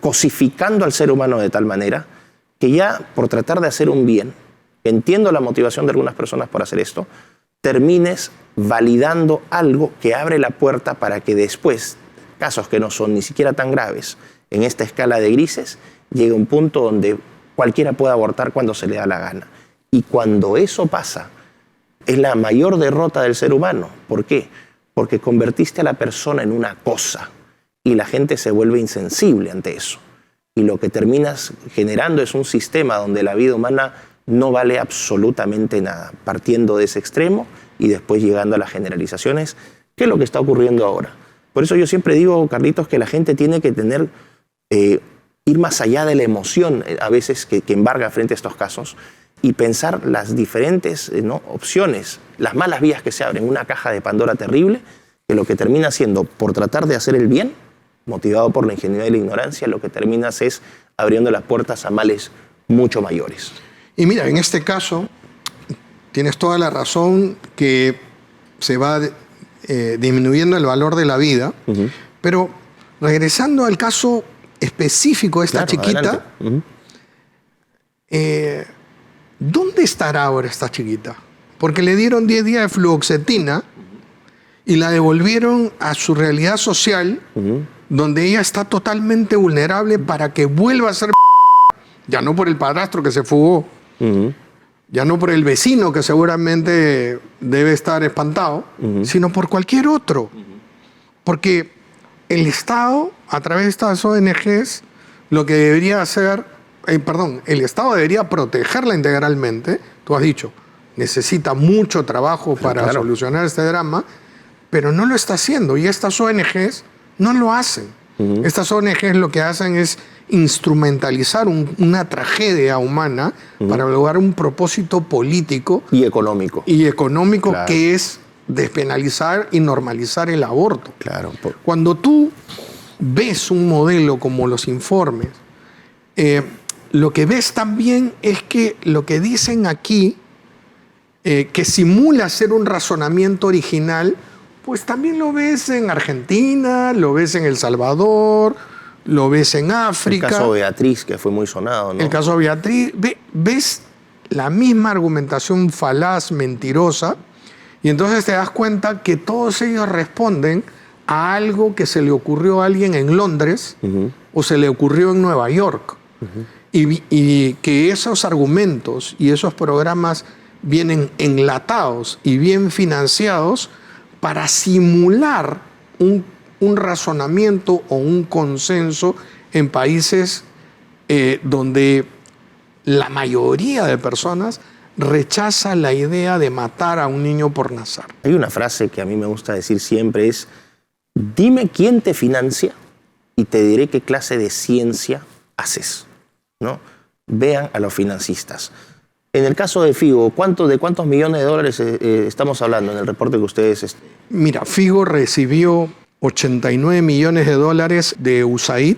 cosificando al ser humano de tal manera que ya por tratar de hacer un bien, entiendo la motivación de algunas personas por hacer esto, termines validando algo que abre la puerta para que después, casos que no son ni siquiera tan graves, en esta escala de grises, llegue un punto donde cualquiera puede abortar cuando se le da la gana. Y cuando eso pasa, es la mayor derrota del ser humano. ¿Por qué? Porque convertiste a la persona en una cosa y la gente se vuelve insensible ante eso. Y lo que terminas generando es un sistema donde la vida humana no vale absolutamente nada, partiendo de ese extremo y después llegando a las generalizaciones, que es lo que está ocurriendo ahora. Por eso yo siempre digo, Carlitos, que la gente tiene que tener, ir más allá de la emoción a veces que embarga frente a estos casos y pensar las diferentes opciones, las malas vías que se abren, una caja de Pandora terrible, que lo que termina siendo, por tratar de hacer el bien, motivado por la ingenuidad y la ignorancia, lo que terminas es abriendo las puertas a males mucho mayores. Y mira, en este caso, tienes toda la razón que se va disminuyendo el valor de la vida, pero regresando al caso específico de esta chiquita, ¿dónde estará ahora esta chiquita? Porque le dieron 10 días de fluoxetina y la devolvieron a su realidad social, donde ella está totalmente vulnerable para que vuelva a ser ya no por el padrastro que se fugó, ya no por el vecino que seguramente debe estar espantado, sino por cualquier otro. Porque el Estado, a través de estas ONGs, lo que debería hacer, el Estado debería protegerla integralmente. Tú has dicho, necesita mucho trabajo para solucionar este drama, pero no lo está haciendo. Y estas ONGs no lo hacen. Estas ONGs lo que hacen es instrumentalizar una tragedia humana para lograr un propósito político y económico. Claro. Que es despenalizar y normalizar el aborto. Claro. Cuando tú ves un modelo como los informes, lo que ves también es que lo que dicen aquí, que simula ser un razonamiento original, pues también lo ves en Argentina, lo ves en El Salvador, lo ves en África. El caso Beatriz, que fue muy sonado, ¿no? El caso Beatriz. Ves la misma argumentación falaz, mentirosa, y entonces te das cuenta que todos ellos responden a algo que se le ocurrió a alguien en Londres o se le ocurrió en Nueva York. Y que esos argumentos y esos programas vienen enlatados y bien financiados para simular un razonamiento o un consenso en países donde la mayoría de personas rechaza la idea de matar a un niño por nacer. Hay una frase que a mí me gusta decir siempre, es: dime quién te financia y te diré qué clase de ciencia haces, ¿no? Vean a los financistas. En el caso de Figo, ¿de cuántos millones de dólares estamos hablando en el reporte que ustedes... Mira, Figo recibió 89 millones de dólares de USAID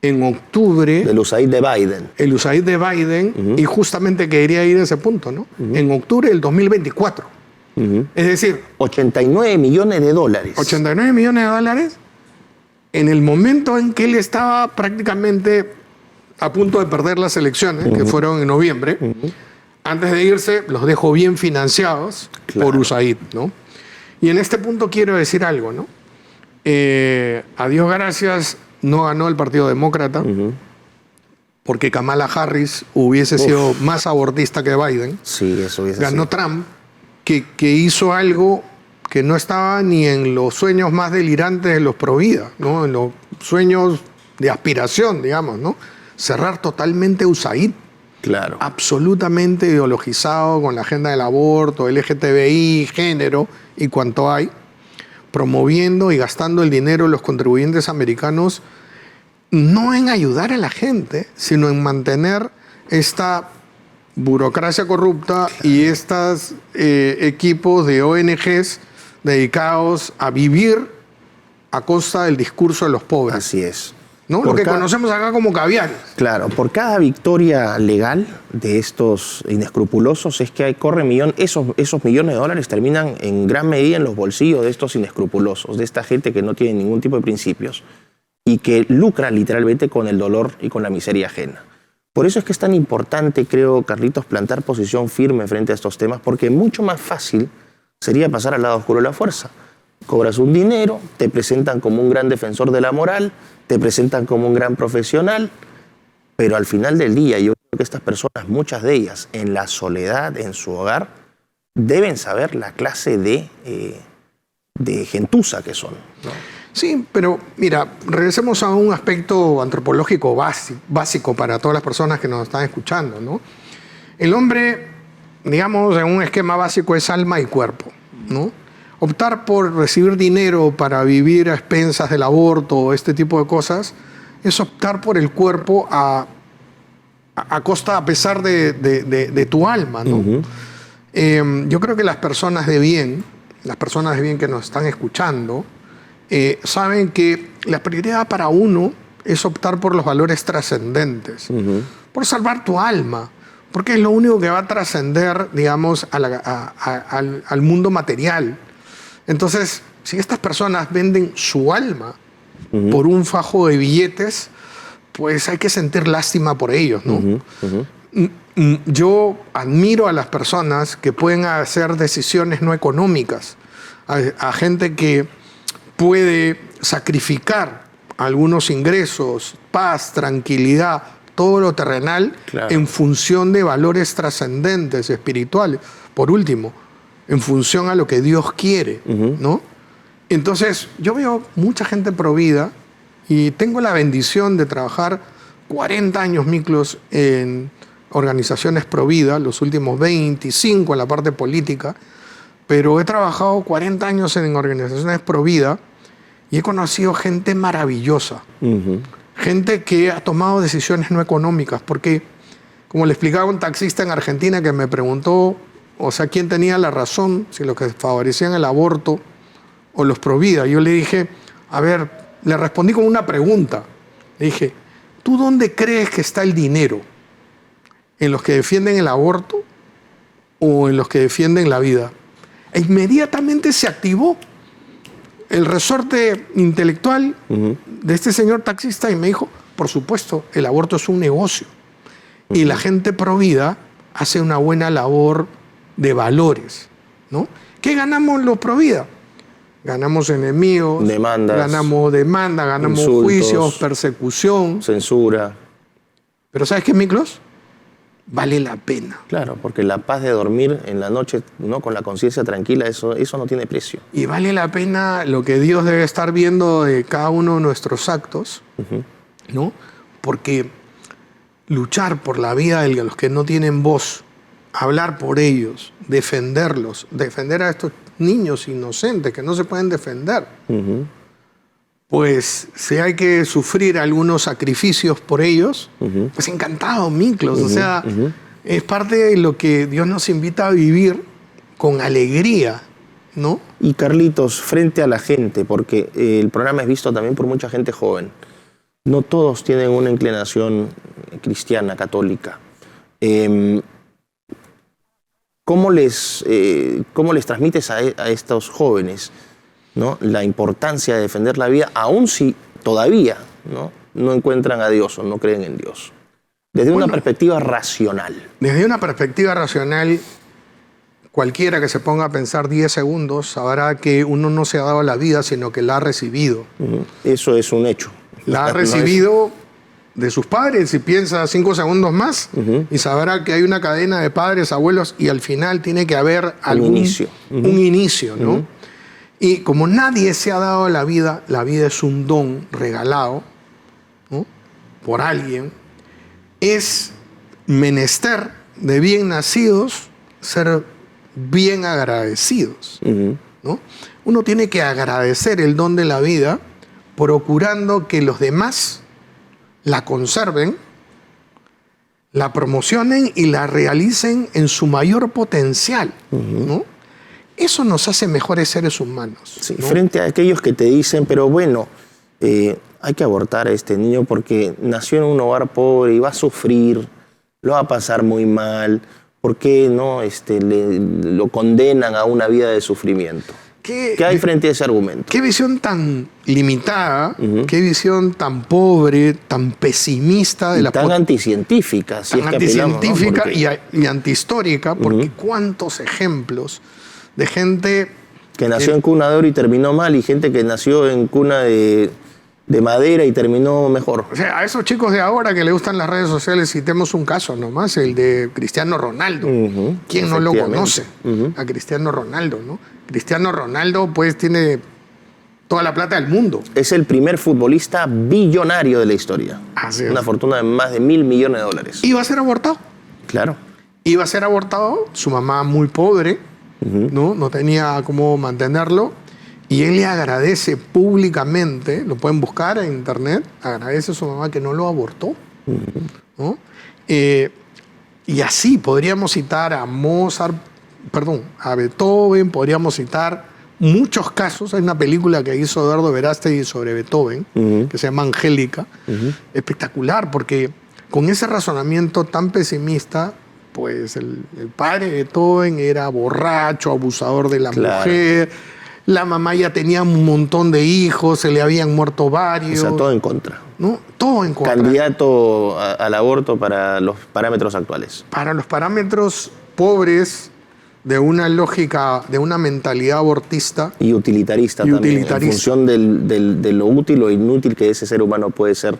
en octubre. Del USAID de Biden. El USAID de Biden, y justamente quería ir a ese punto, ¿no? En octubre del 2024. Es decir... 89 millones de dólares. 89 millones de dólares en el momento en que él estaba prácticamente a punto de perder las elecciones, que fueron en noviembre. Antes de irse, los dejó bien financiados por USAID, ¿no? Y en este punto quiero decir algo, ¿no? A Dios gracias, no ganó el Partido Demócrata. porque Kamala Harris hubiese sido más abortista que Biden. Sí, eso hubiese Ganó sido. Trump, que hizo algo que no estaba ni en los sueños más delirantes de los pro vida, ¿no? En los sueños de aspiración, digamos, ¿no? Cerrar totalmente USAID, Claro. absolutamente ideologizado con la agenda del aborto, LGTBI, género y cuanto hay, promoviendo y gastando el dinero de los contribuyentes americanos no en ayudar a la gente, sino en mantener esta burocracia corrupta y estos equipos de ONGs dedicados a vivir a costa del discurso de los pobres, Así es. ¿no? Lo Por que cada- conocemos acá como caviares. Claro, por cada victoria legal de estos inescrupulosos es que esos millones de dólares terminan en gran medida en los bolsillos de estos inescrupulosos, de esta gente que no tiene ningún tipo de principios y que lucra literalmente con el dolor y con la miseria ajena. Por eso es que es tan importante, creo, Carlitos, plantar posición firme frente a estos temas, porque mucho más fácil sería pasar al lado oscuro de la fuerza. Cobras un dinero, te presentan como un gran defensor de la moral, te presentan como un gran profesional, pero al final del día yo creo que estas personas, muchas de ellas, en la soledad, en su hogar, deben saber la clase de gentuza que son, ¿no? Sí, pero mira, regresemos a un aspecto antropológico básico para todas las personas que nos están escuchando, ¿no? El hombre, digamos, en un esquema básico es alma y cuerpo, ¿no? Optar por recibir dinero para vivir a expensas del aborto, este tipo de cosas, es optar por el cuerpo a costa, a pesar de tu alma, ¿no? Yo creo que las personas de bien que nos están escuchando, saben que la prioridad para uno es optar por los valores trascendentes, por salvar tu alma, porque es lo único que va a trascender, digamos, al mundo material. Entonces, si estas personas venden su alma por un fajo de billetes, pues hay que sentir lástima por ellos, ¿no? Yo admiro a las personas que pueden hacer decisiones no económicas, a gente que puede sacrificar algunos ingresos, paz, tranquilidad, todo lo terrenal, Claro. en función de valores trascendentes, espirituales. Por último, en función a lo que Dios quiere, ¿no? Entonces, yo veo mucha gente pro vida y tengo la bendición de trabajar 40 años, Miklos, en organizaciones pro vida, los últimos 25 en la parte política, pero he trabajado 40 años en organizaciones pro vida y he conocido gente maravillosa, gente que ha tomado decisiones no económicas, porque, como le explicaba un taxista en Argentina que me preguntó, o sea, quién tenía la razón, si los que favorecían el aborto o los pro vida. Yo le dije, a ver, le respondí con una pregunta. Le dije, ¿tú dónde crees que está el dinero? ¿En los que defienden el aborto o en los que defienden la vida? E inmediatamente se activó el resorte intelectual de este señor taxista y me dijo, por supuesto, el aborto es un negocio. Y la gente pro vida hace una buena labor de valores, ¿no? ¿Qué ganamos los pro vida? Ganamos enemigos, Demandas, ganamos demanda, ganamos insultos, juicios, persecución. censura. Pero ¿sabes qué, Miklos? Vale la pena. Claro, porque la paz de dormir en la noche, ¿no? Con la conciencia tranquila, eso no tiene precio. Y vale la pena lo que Dios debe estar viendo de cada uno de nuestros actos, ¿no? Porque luchar por la vida de los que no tienen voz, hablar por ellos, defenderlos, defender a estos niños inocentes que no se pueden defender, pues si hay que sufrir algunos sacrificios por ellos, pues encantado, Miklos. O sea, es parte de lo que Dios nos invita a vivir con alegría, ¿no? Y Carlitos, frente a la gente, porque el programa es visto también por mucha gente joven. No todos tienen una inclinación cristiana, católica. ¿Cómo les transmites a estos jóvenes, ¿no? La importancia de defender la vida, aun si todavía no encuentran a Dios o no creen en Dios? Desde una perspectiva racional. Desde una perspectiva racional, cualquiera que se ponga a pensar 10 segundos sabrá que uno no se ha dado la vida, sino que la ha recibido. Eso es un hecho. La ha No es- recibido de sus padres y piensa 5 segundos más y sabrá que hay una cadena de padres, abuelos y al final tiene que haber algún inicio. Un inicio, ¿no? Y como nadie se ha dado la vida es un don regalado, ¿no?, por alguien. Es menester de bien nacidos ser bien agradecidos, ¿no? Uno tiene que agradecer el don de la vida procurando que los demás la conserven, la promocionen y la realicen en su mayor potencial, ¿no? Eso nos hace mejores seres humanos. Sí, ¿no? frente a aquellos que te dicen, pero bueno, hay que abortar a este niño porque nació en un hogar pobre y va a sufrir, lo va a pasar muy mal, ¿por qué no lo condenan a una vida de sufrimiento? ¿Qué hay frente a ese argumento? Qué visión tan limitada, qué visión tan pobre, tan pesimista de y tan anticientífica, si tan es que apelamos, ¿no? anticientífica Porque y antihistórica, porque cuántos ejemplos de gente que nació en cuna de oro y terminó mal, y gente que nació en cuna de madera y terminó mejor. O sea, a esos chicos de ahora que le gustan las redes sociales, citemos un caso nomás, el de Cristiano Ronaldo. ¿Quién no lo conoce? A Cristiano Ronaldo, ¿no? Cristiano Ronaldo, pues, tiene toda la plata del mundo. Es el primer futbolista billonario de la historia. Así es. Una fortuna de más de $1.000 millones. Iba a ser abortado. Claro. Iba a ser abortado, su mamá muy pobre, ¿no? No tenía cómo mantenerlo. Y él le agradece públicamente, lo pueden buscar en internet, agradece a su mamá que no lo abortó, ¿no? Y así podríamos citar a Mozart, a Beethoven, podríamos citar muchos casos. Hay una película que hizo Eduardo Verástegui sobre Beethoven, que se llama Angélica, espectacular, porque con ese razonamiento tan pesimista, pues el padre de Beethoven era borracho, abusador de la mujer. La mamá ya tenía un montón de hijos, se le habían muerto varios. O sea, todo en contra. ¿No? Todo en contra. Candidato al aborto para los parámetros actuales. Para los parámetros pobres de una lógica, de una mentalidad abortista. Y utilitarista también. En función de lo útil o inútil que ese ser humano puede ser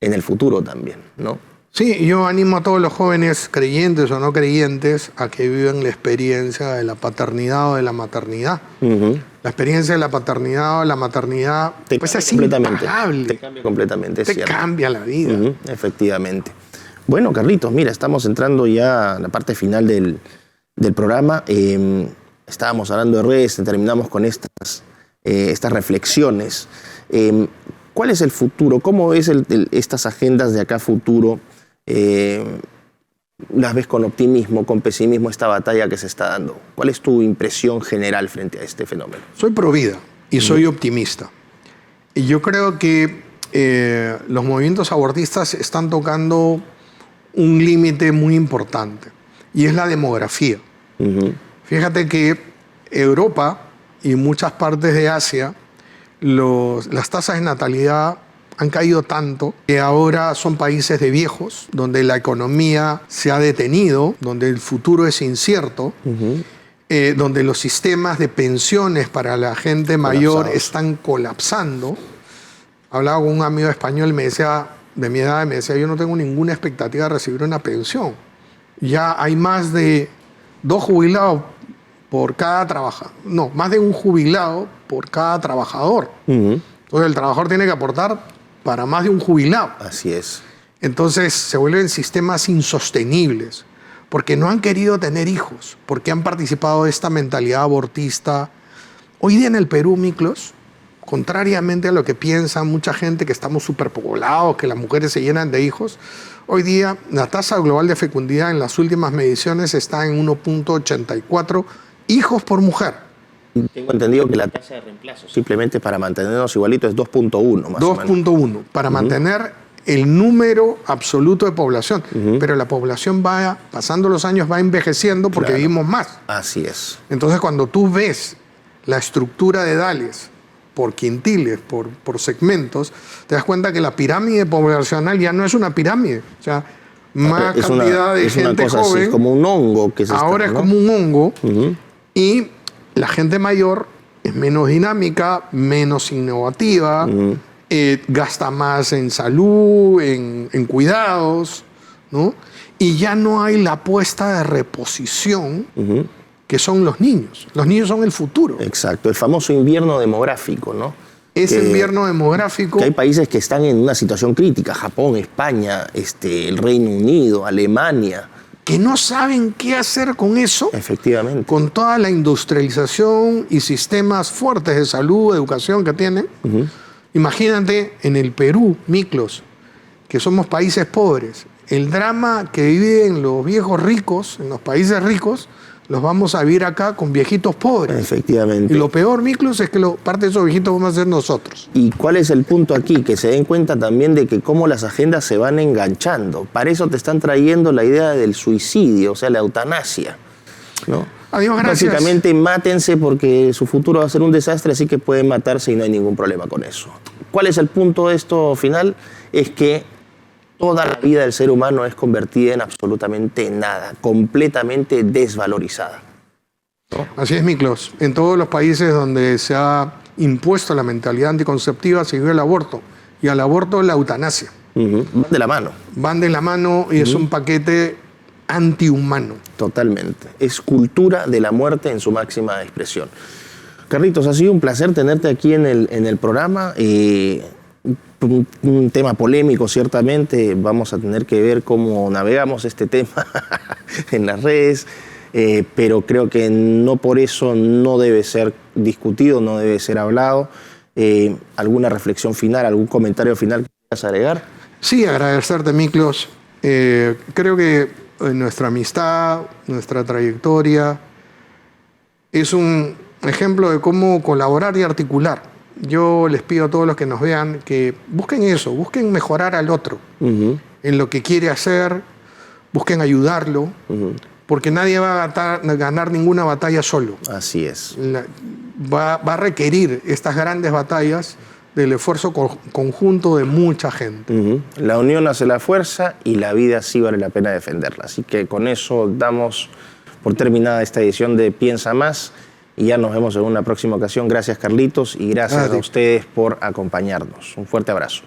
en el futuro también, ¿no? Sí, yo animo a todos los jóvenes, creyentes o no creyentes, a que vivan la experiencia de la paternidad o de la maternidad. La experiencia de la paternidad o de la maternidad pues es impagable. Te cambia completamente, te cambia la vida. Efectivamente. Bueno, Carlitos, mira, estamos entrando ya a la parte final del programa. Estábamos hablando de redes, terminamos con estas reflexiones. ¿Cuál es el futuro? ¿Cómo ves estas agendas de acá a futuro? ¿Las ves con optimismo, con pesimismo, esta batalla que se está dando? ¿Cuál es tu impresión general frente a este fenómeno? Soy pro vida y soy optimista. Y yo creo que los movimientos abortistas están tocando un límite muy importante, y es la demografía. Fíjate que Europa y muchas partes de Asia, las tasas de natalidad han caído tanto que ahora son países de viejos, donde la economía se ha detenido, donde el futuro es incierto, donde los sistemas de pensiones para la gente mayor están colapsando. Hablaba con un amigo español, me decía, de mi edad, me decía, yo no tengo ninguna expectativa de recibir una pensión. Ya hay más de 2 jubilados por cada trabajador. No, más de un jubilado por cada trabajador. Entonces el trabajador tiene que aportar para más de un jubilado. Así es. Entonces se vuelven sistemas insostenibles, porque no han querido tener hijos, porque han participado de esta mentalidad abortista. Hoy día en el Perú, Miklos, contrariamente a lo que piensa mucha gente, que estamos superpoblados, que las mujeres se llenan de hijos, hoy día la tasa global de fecundidad en las últimas mediciones está en 1.84 hijos por mujer. Tengo entendido que la tasa de reemplazo, simplemente para mantenernos igualitos, es 2.1 más o menos. 2.1, para mantener el número absoluto de población. Pero la población va, pasando los años, va envejeciendo porque vivimos más. Así es. Entonces, cuando tú ves la estructura de edades por quintiles, por segmentos, te das cuenta que la pirámide poblacional ya no es una pirámide. O sea, más cantidad de gente joven. Es como un hongo que se ahora está, ¿no? Es como un hongo. Y la gente mayor es menos dinámica, menos innovativa, gasta más en salud, en cuidados, ¿no? Y ya no hay la apuesta de reposición que son los niños. Los niños son el futuro. Exacto, el famoso invierno demográfico, ¿no? Ese invierno demográfico... Que hay países que están en una situación crítica, Japón, España, el Reino Unido, Alemania. Que no saben qué hacer con eso. Efectivamente. Con toda la industrialización y sistemas fuertes de salud, educación que tienen. Imagínate en el Perú, Miklos, que somos países pobres, el drama que viven los viejos ricos, en los países ricos, los vamos a vivir acá con viejitos pobres. Efectivamente. Y lo peor, Miklos, es que parte de esos viejitos vamos a ser nosotros. ¿Y cuál es el punto aquí? Que se den cuenta también de que cómo las agendas se van enganchando. Para eso te están trayendo la idea del suicidio, o sea, la eutanasia, ¿no? Adiós, gracias. Básicamente, mátense porque su futuro va a ser un desastre, así que pueden matarse y no hay ningún problema con eso. ¿Cuál es el punto de esto final? Es que toda la vida del ser humano es convertida en absolutamente nada, completamente desvalorizada, ¿no? Así es, Miklos. En todos los países donde se ha impuesto la mentalidad anticonceptiva se vive el aborto. Y al aborto la eutanasia. Van de la mano. Van de la mano y es un paquete antihumano. Totalmente. Es cultura de la muerte en su máxima expresión. Carlitos, ha sido un placer tenerte aquí en el programa. Un tema polémico, ciertamente. Vamos a tener que ver cómo navegamos este tema en las redes, pero creo que no por eso no debe ser discutido, no debe ser hablado. ¿Alguna reflexión final, algún comentario final que quieras agregar? Sí, agradecerte, Miklos. Creo que nuestra amistad, nuestra trayectoria, es un ejemplo de cómo colaborar y articular. Yo les pido a todos los que nos vean que busquen eso, busquen mejorar al otro en lo que quiere hacer, busquen ayudarlo, porque nadie va a ganar ninguna batalla solo. Así es. Va a requerir estas grandes batallas del esfuerzo conjunto de mucha gente. La unión hace la fuerza y la vida sí vale la pena defenderla. Así que con eso damos por terminada esta edición de Piensa Más. Y ya nos vemos en una próxima ocasión. Gracias, Carlitos, y gracias a ustedes por acompañarnos. Un fuerte abrazo.